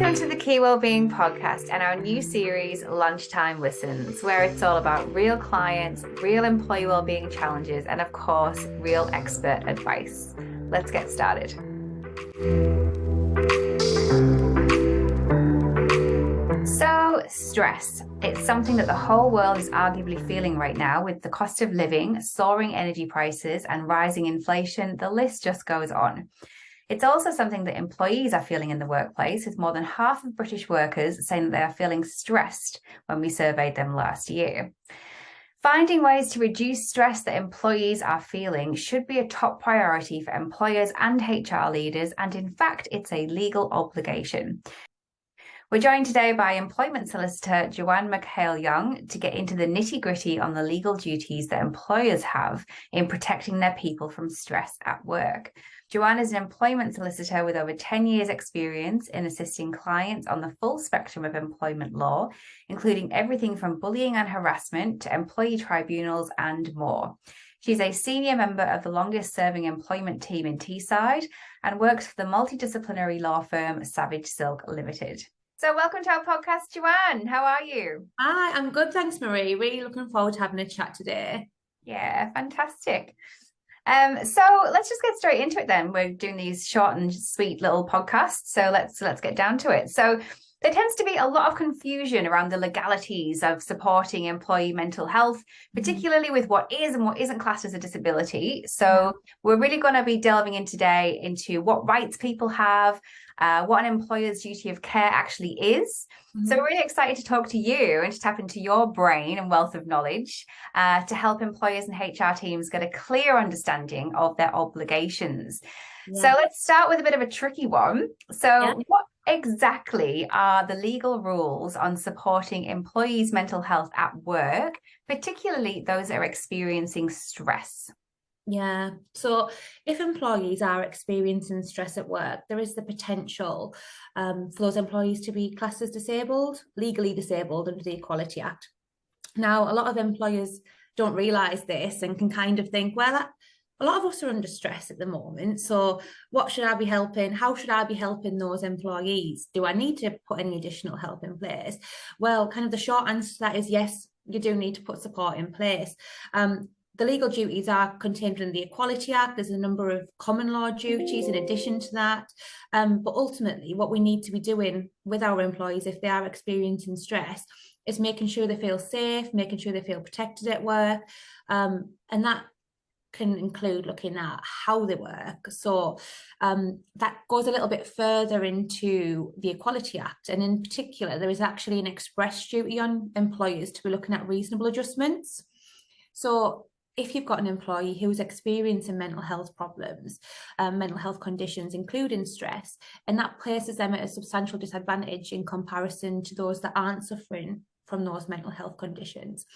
Welcome to the Key Wellbeing Podcast and our new series, Lunchtime Listens, where it's all about real clients, real employee wellbeing challenges, and of course, real expert advice. Let's get started. So, stress. It's something that the whole world is arguably feeling right now with the cost of living, soaring energy prices, and rising inflation. The list just goes on. It's also something that employees are feeling in the workplace, with more than half of British workers saying that they are feeling stressed when we surveyed them last year. Finding ways to reduce stress that employees are feeling should be a top priority for employers and HR leaders, and in fact, it's a legal obligation. We're joined today by Employment Solicitor Joanne McHale-Young to get into the nitty-gritty on the legal duties that employers have in protecting their people from stress at work. Joanne is an employment solicitor with over 10 years' experience in assisting clients on the full spectrum of employment law, including everything from bullying and harassment to employee tribunals and more. She's a senior member of the longest-serving employment team in Teesside and works for the multidisciplinary law firm Silk Ltd. So welcome to our podcast, Joanne. How are you? Hi, I'm good, thanks, Marie. Really looking forward to having a chat today. Yeah, fantastic. So let's just get straight into it then. We're doing these short and sweet little podcasts, so let's get down to it. So there tends to be a lot of confusion around the legalities of supporting employee mental health, particularly with what is and what isn't classed as a disability. So we're really going to be delving in today into what rights people have, what an employer's duty of care actually is. So we're really excited to talk to you and to tap into your brain and wealth of knowledge to help employers and HR teams get a clear understanding of their obligations. So let's start with a bit of a tricky one. So what exactly are the legal rules on supporting employees' mental health at work, particularly those that are experiencing stress? Yeah, so if employees are experiencing stress at work, there is the potential for those employees to be classed as disabled, legally disabled under the Equality Act. Now, a lot of employers don't realise this and can kind of think, well, a lot of us are under stress at the moment, so what should I be helping? How should I be helping those employees? Do I need to put any additional help in place? Well, kind of the short answer to that is yes, you do need to put support in place. The legal duties are contained in the Equality Act. There's a number of common law duties in addition to that. But ultimately, what we need to be doing with our employees if they are experiencing stress is making sure they feel safe, making sure they feel protected at work. And that can include looking at how they work. So that goes a little bit further into the Equality Act. And in particular, there is actually an express duty on employers to be looking at reasonable adjustments. So if you've got an employee who's experiencing mental health problems, mental health conditions, including stress, and that places them at a substantial disadvantage in comparison to those that aren't suffering from those mental health conditions,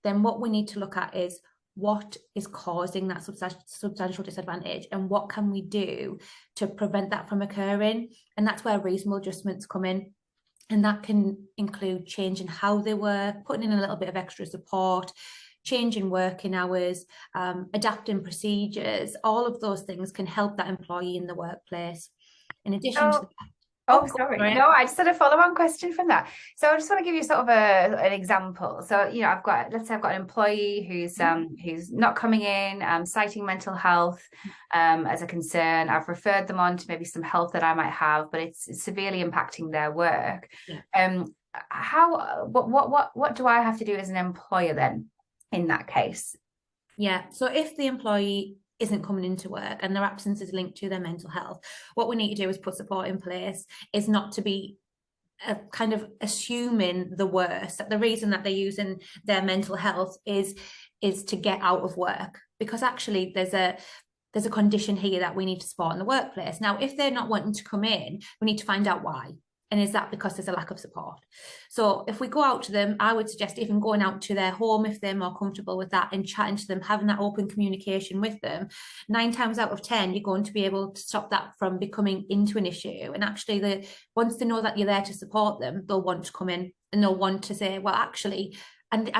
then what we need to look at is what is causing that substantial disadvantage and what can we do to prevent that from occurring. And that's where reasonable adjustments come in. And that can include changing how they work, putting in a little bit of extra support, changing working hours, adapting procedures. All of those things can help that employee in the workplace. In addition to that, sorry. No, I just had a follow-on question from that. So I just want to give you sort of an example. So, let's say I've got an employee who's not coming in, citing mental health as a concern. I've referred them on to maybe some help that I might have, but it's severely impacting their work. What do I have to do as an employer then in that case? Yeah, so if the employee isn't coming into work and their absence is linked to their mental health, what we need to do is put support in place, is not to be kind of assuming the worst, that the reason that they're using their mental health is to get out of work, because actually there's a condition here that we need to support in the workplace. Now, if they're not wanting to come in, we need to find out why. And is that because there's a lack of support? So if we go out to them, I would suggest even going out to their home if they're more comfortable with that and chatting to them, having that open communication with them. 9 times out of 10, you're going to be able to stop that from becoming into an issue. And actually, once they know that you're there to support them, they'll want to come in and they'll want to say, well, actually, and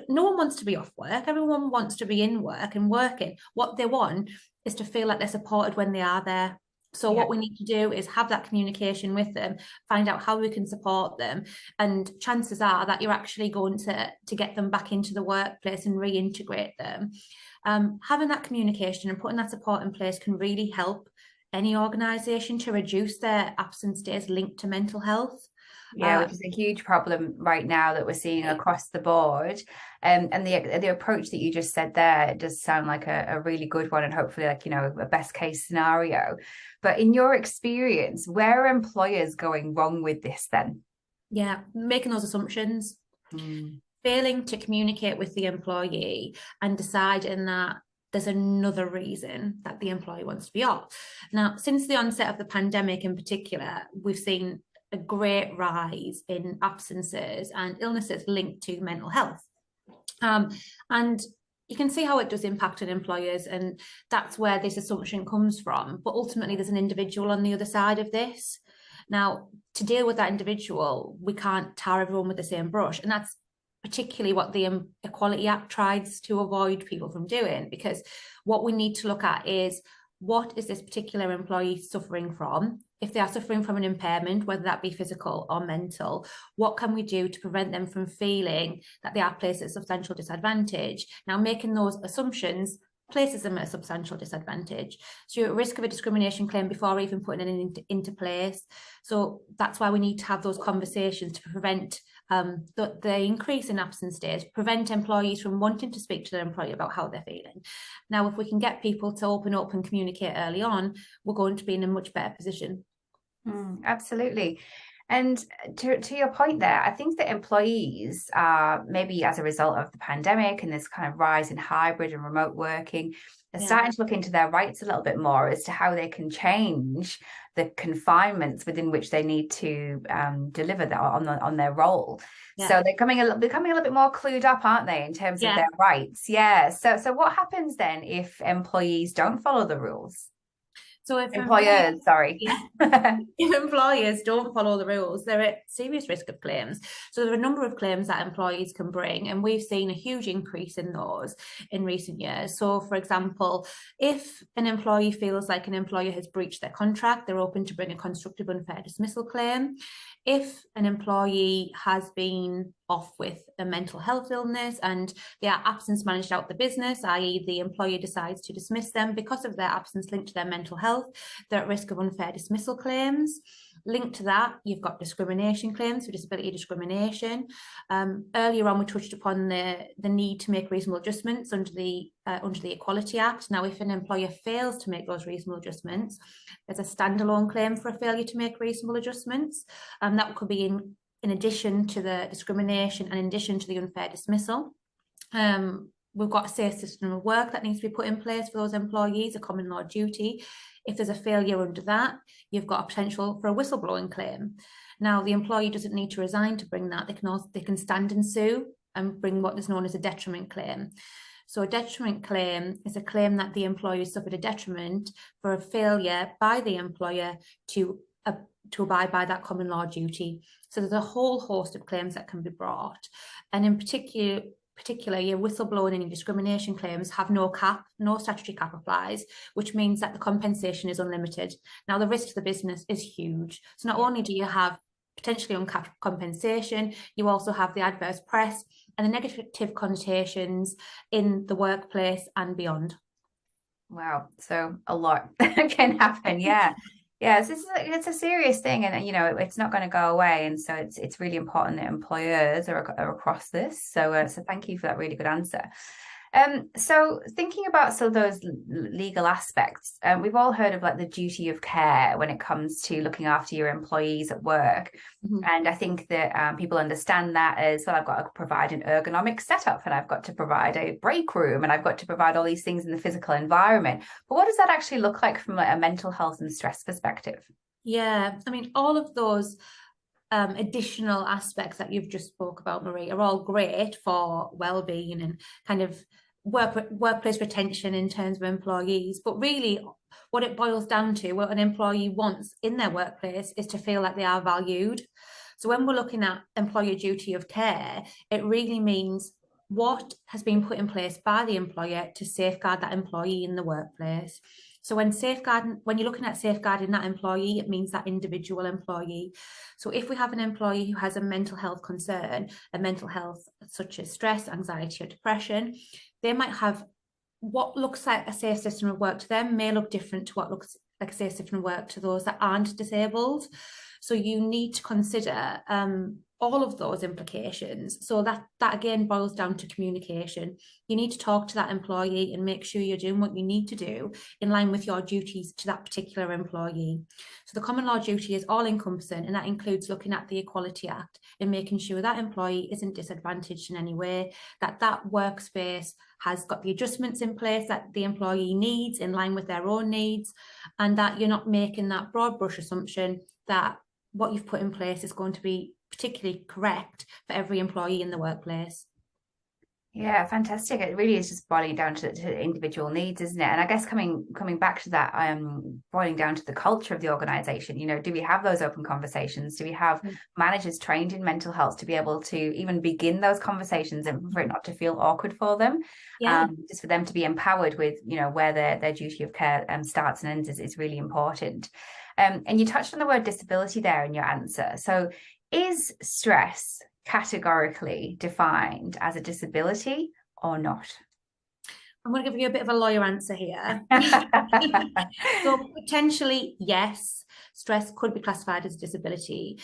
no one wants to be off work. Everyone wants to be in work and working. What they want is to feel like they're supported when they are there. So what we need to do is have that communication with them, find out how we can support them. And chances are that you're actually going to get them back into the workplace and reintegrate them. Having that communication and putting that support in place can really help any organisation to reduce their absence days linked to mental health. Yeah, which is a huge problem right now that we're seeing across the board. And the approach that you just said there does sound like a really good one, and hopefully like, a best case scenario. But in your experience, where are employers going wrong with this then? Yeah, making those assumptions, failing to communicate with the employee and deciding that there's another reason that the employee wants to be off. Now, since the onset of the pandemic in particular, we've seen a great rise in absences and illnesses linked to mental health. And you can see how it does impact on employers, and that's where this assumption comes from. But ultimately, there's an individual on the other side of this. Now, to deal with that individual, we can't tar everyone with the same brush. And that's particularly what the Equality Act tries to avoid people from doing, because what we need to look at is, what is this particular employee suffering from? If they are suffering from an impairment, whether that be physical or mental, what can we do to prevent them from feeling that they are placed at a substantial disadvantage? Now, making those assumptions places them at a substantial disadvantage. So you're at risk of a discrimination claim before even putting it into place. So that's why we need to have those conversations to prevent the increase in absence days, prevent employees from wanting to speak to their employer about how they're feeling. Now, if we can get people to open up and communicate early on, we're going to be in a much better position. Absolutely. And to your point there, I think that employees are, maybe as a result of the pandemic and this kind of rise in hybrid and remote working, they're starting to look into their rights a little bit more as to how they can change the confinements within which they need to deliver that on their role. So they're becoming a little bit more clued up, aren't they, in terms of their rights? So what happens then if employees don't follow the rules? So if employers if employers don't follow the rules, they're at serious risk of claims. So there are a number of claims that employees can bring, and we've seen a huge increase in those in recent years. So, for example, if an employee feels like an employer has breached their contract, they're open to bring a constructive unfair dismissal claim. If an employee has been off with a mental health illness and they are absence managed out the business, i.e. the employer decides to dismiss them because of their absence linked to their mental health, they're at risk of unfair dismissal claims. Linked to that, you've got discrimination claims for disability discrimination. Earlier on, we touched upon the need to make reasonable adjustments under the Equality Act. Now, if an employer fails to make those reasonable adjustments, there's a standalone claim for a failure to make reasonable adjustments. That could be in addition to the discrimination and in addition to the unfair dismissal. We've got a safe system of work that needs to be put in place for those employees, a common law duty. If there's a failure under that, you've got a potential for a whistleblowing claim. Now, the employee doesn't need to resign to bring that. They can stand and sue and bring what is known as a detriment claim. So a detriment claim is a claim that the employee suffered a detriment for a failure by the employer to abide by that common law duty. So there's a whole host of claims that can be brought. And in particular, your whistleblowing and your discrimination claims have no cap, no statutory cap applies, which means that the compensation is unlimited. Now, the risk to the business is huge. So not only do you have potentially uncapped compensation, you also have the adverse press and the negative connotations in the workplace and beyond. Wow. So a lot can happen. Yeah. Yes, it's a serious thing, and it's not going to go away, and so it's really important that employers are across this. So thank you for that really good answer. So thinking about those legal aspects, we've all heard of like the duty of care when it comes to looking after your employees at work. And I think that people understand that as well. I've got to provide an ergonomic setup, and I've got to provide a break room, and I've got to provide all these things in the physical environment. But what does that actually look like from like a mental health and stress perspective? Yeah, I mean, all of those additional aspects that you've just spoke about, Marie, are all great for well-being and kind of workplace retention in terms of employees. But really, what it boils down to, what an employee wants in their workplace, is to feel like they are valued. So when we're looking at employer duty of care, it really means what has been put in place by the employer to safeguard that employee in the workplace. So when you're looking at safeguarding that employee, it means that individual employee. So if we have an employee who has a mental health concern, a mental health such as stress, anxiety, or depression, they might have what looks like a safe system of work to them may look different to what looks like a safe system of work to those that aren't disabled. So you need to consider all of those implications. So that again boils down to communication. You need to talk to that employee and make sure you're doing what you need to do in line with your duties to that particular employee. So the common law duty is all encompassing, and that includes looking at the Equality Act and making sure that employee isn't disadvantaged in any way, that workspace has got the adjustments in place that the employee needs in line with their own needs, and that you're not making that broad brush assumption that what you've put in place is going to be particularly correct for every employee in the workplace. Yeah, fantastic. It really is just boiling down to individual needs, isn't it? And I guess coming back to that, boiling down to the culture of the organization, do we have those open conversations? Do we have managers trained in mental health to be able to even begin those conversations and for it not to feel awkward for them? Yeah. Just for them to be empowered with, where their duty of care starts and ends is really important. And you touched on the word disability there in your answer. So is stress categorically defined as a disability or not? I'm going to give you a bit of a lawyer answer here. So potentially, yes, stress could be classified as a disability.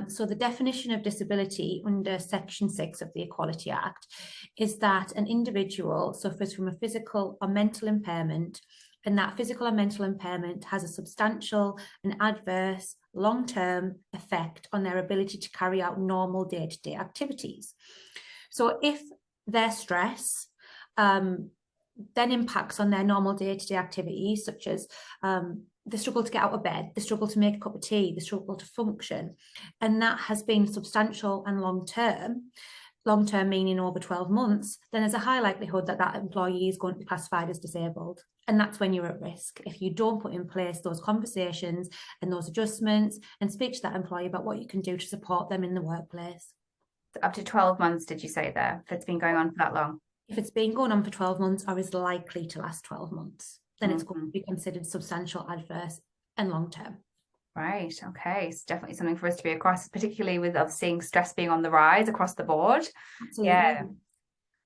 So the definition of disability under Section 6 of the Equality Act is that an individual suffers from a physical or mental impairment, and that physical or mental impairment has a substantial and adverse long-term effect on their ability to carry out normal day-to-day activities. So if their stress then impacts on their normal day-to-day activities, such as the struggle to get out of bed, the struggle to make a cup of tea, the struggle to function, and that has been substantial and long-term meaning over 12 months, then there's a high likelihood that employee is going to be classified as disabled. And that's when you're at risk. If you don't put in place those conversations and those adjustments and speak to that employee about what you can do to support them in the workplace. Up to 12 months, did you say there? If it's been going on for that long? If it's been going on for 12 months or is likely to last 12 months, then it's going to be considered substantial, adverse and long-term. Right. Okay. It's definitely something for us to be across, particularly with us seeing stress being on the rise across the board. Absolutely. Yeah.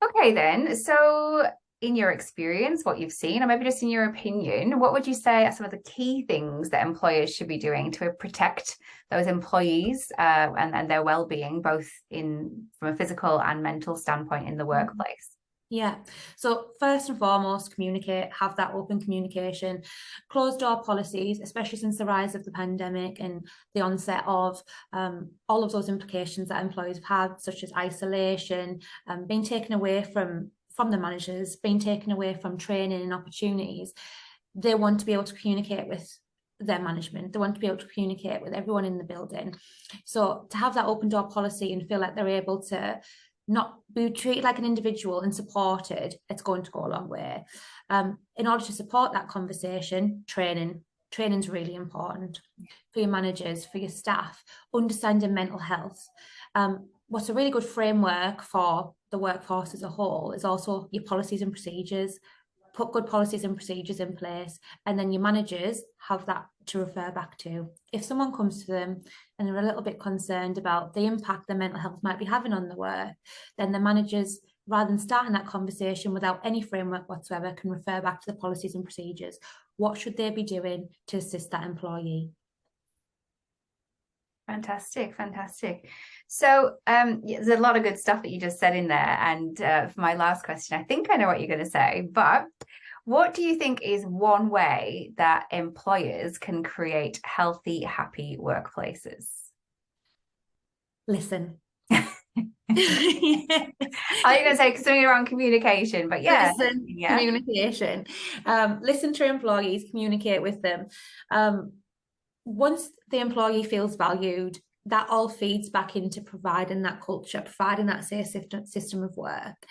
Okay, then. So in your experience, what you've seen, or maybe just in your opinion, what would you say are some of the key things that employers should be doing to protect those employees and their well-being, both from a physical and mental standpoint in the workplace? Yeah. So first and foremost, communicate, have that open communication, closed door policies, especially since the rise of the pandemic and the onset of all of those implications that employees have had, such as isolation, being taken away from the managers, being taken away from training and opportunities. They want to be able to communicate with their management. They want to be able to communicate with everyone in the building. So to have that open door policy and feel like they're able to not be treated like an individual and supported, it's going to go a long way. In order to support that conversation, training's really important for your managers, for your staff, understanding mental health. What's a really good framework for the workforce as a whole is also your policies and procedures. Put good policies and procedures in place, and then your managers have that to refer back to. If someone comes to them and they're a little bit concerned about the impact their mental health might be having on the work, then the managers, rather than starting that conversation without any framework whatsoever, can refer back to the policies and procedures. What should they be doing to assist that employee? Fantastic. So there's a lot of good stuff that you just said in there. And for my last question, I think I know what you're going to say, but what do you think is one way that employers can create healthy, happy workplaces? Listen. I was going to say something around communication, but yeah. Communication. Listen to employees, communicate with them. Once the employee feels valued, that all feeds back into providing that culture, providing that safe system of work.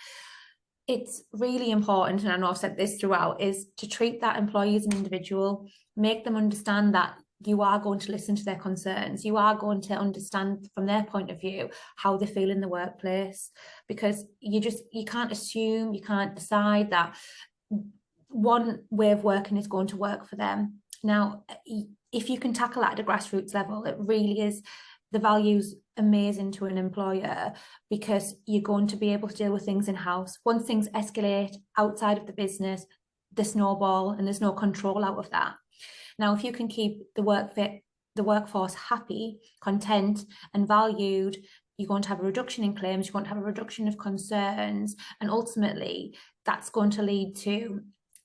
It's really important, and I know I've said this throughout, is to treat that employee as an individual, make them understand that you are going to listen to their concerns. You are going to understand from their point of view how they feel in the workplace, because you can't assume, you can't decide that one way of working is going to work for them. Now, if you can tackle that at a grassroots level, it really is, the value's amazing to an employer, because you're going to be able to deal with things in-house. Once things escalate outside of the business, the snowball, and there's no control out of that. Now, if you can keep the workforce happy, content, and valued, you're going to have a reduction in claims, you're going to have a reduction of concerns, and ultimately that's going to lead to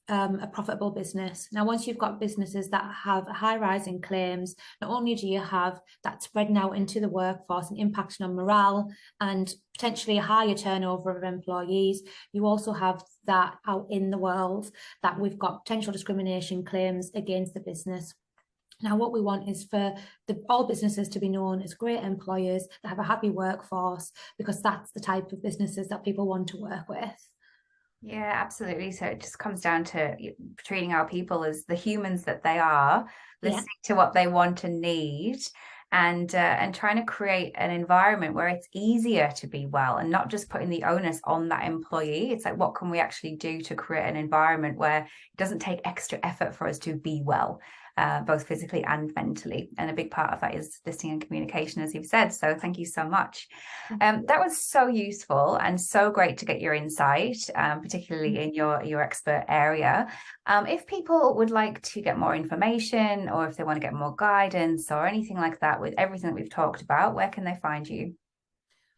a profitable business. Now, once you've got businesses that have a high rise in claims, not only do you have that spreading out into the workforce and impacting on morale and potentially a higher turnover of employees, you also have that out in the world, that we've got potential discrimination claims against the business. Now, what we want is for all businesses to be known as great employers that have a happy workforce, because that's the type of businesses that people want to work with. Yeah, absolutely. So it just comes down to treating our people as the humans that they are, listening to what they want and need, and trying to create an environment where it's easier to be well, and not just putting the onus on that employee. It's like, what can we actually do to create an environment where it doesn't take extra effort for us to be well, both physically and mentally. And a big part of that is listening and communication, as you've said. So thank you so much. That was so useful and so great to get your insight, particularly in your expert area. If people would like to get more information, or if they want to get more guidance or anything like that with everything that we've talked about, where can they find you?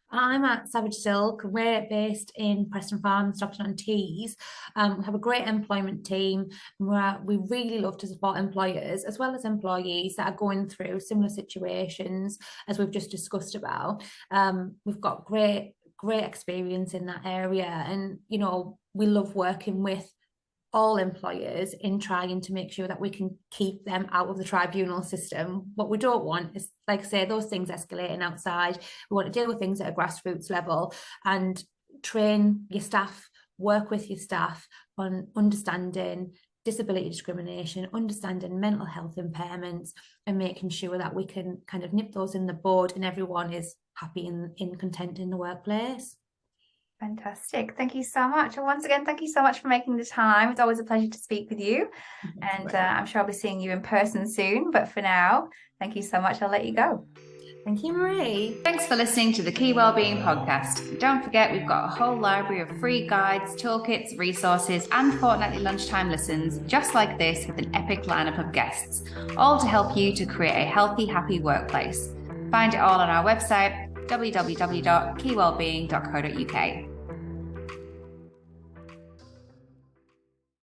I'm at Savage Silk. We're based in Preston Farm, Stockton-on-Tees. We have a great employment team. We really love to support employers as well as employees that are going through similar situations as we've just discussed about. We've got great experience in that area, and we love working with all employers in trying to make sure that we can keep them out of the tribunal system. What we don't want is, like I say, those things escalating outside. We want to deal with things at a grassroots level and train your staff, work with your staff on understanding disability discrimination, understanding mental health impairments, and making sure that we can kind of nip those in the bud and everyone is happy and content in the workplace. Fantastic. Thank you so much. And once again, thank you so much for making the time. It's always a pleasure to speak with you. And I'm sure I'll be seeing you in person soon. But for now, thank you so much. I'll let you go. Thank you, Marie. Thanks for listening to the Key Wellbeing Podcast. Don't forget, we've got a whole library of free guides, toolkits, resources, and fortnightly lunchtime listens just like this, with an epic lineup of guests, all to help you to create a healthy, happy workplace. Find it all on our website, www.keywellbeing.co.uk.